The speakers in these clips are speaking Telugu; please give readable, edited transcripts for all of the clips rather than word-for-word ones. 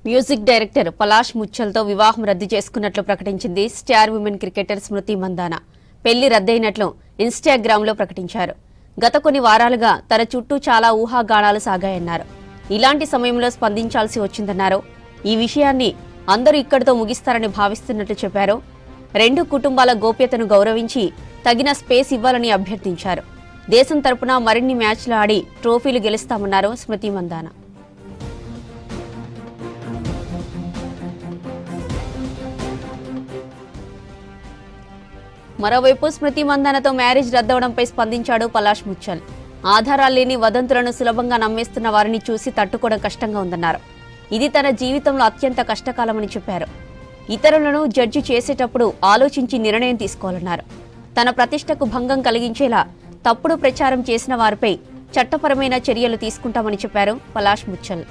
మ్యూజిక్ డైరెక్టర్ పలాష్ ముచ్చల్తో వివాహం రద్దు చేసుకున్నట్లు ప్రకటించింది స్టార్ విమెన్ క్రికెటర్ స్మృతి మందాన. పెళ్లి రద్దయినట్లు ఇన్‌స్టాగ్రామ్లో ప్రకటించారు. గత కొన్ని వారాలుగా తన చుట్టూ చాలా ఊహాగానాలు సాగాయన్నారు. ఇలాంటి సమయంలో స్పందించాల్సి వచ్చిందన్నారు. ఈ విషయాన్ని అందరూ ఇక్కడితో ముగిస్తారని భావిస్తున్నట్లు చెప్పారు. రెండు కుటుంబాల గోప్యతను గౌరవించి తగిన స్పేస్ ఇవ్వాలని అభ్యర్థించారు. దేశం తరపున మరిన్ని మ్యాచ్లు ఆడి ట్రోఫీలు గెలుస్తామన్నారు స్మృతి మందాన. మరోవైపు స్మృతి మందానతో మ్యారేజ్ రద్దవడంపై స్పందించాడు పలాష్ ముచ్చల్. ఆధారాలు లేని వదంతులను సులభంగా నమ్మేస్తున్న వారిని చూసి తట్టుకోవడం కష్టంగా ఉందన్నారు. ఇది తన జీవితంలో అత్యంత కష్టకాలమని చెప్పారు. ఇతరులను జడ్జి చేసేటప్పుడు ఆలోచించి నిర్ణయం తీసుకోవాలన్నారు. తన ప్రతిష్టకు భంగం కలిగించేలా తప్పుడు ప్రచారం చేసిన వారిపై చట్టపరమైన చర్యలు తీసుకుంటామని చెప్పారు పలాష్ ముచ్చల్.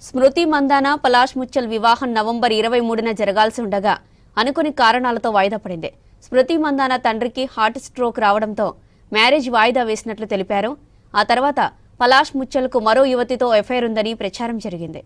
స్మృతి మందాన పలాష్ ముచ్చల్ వివాహం నవంబర్ 23న జరగాల్సి ఉండగా అనుకుని కారణాలతో వాయిదా పడింది. స్మృతి మందాన తండ్రికి హార్ట్ స్ట్రోక్ రావడంతో మ్యారేజ్ వాయిదా వేసినట్లు తెలిపారు. ఆ తర్వాత పలాష్ ముచ్చల్కు మరో యువతితో ఎఫైర్ ఉందని ప్రచారం జరిగింది.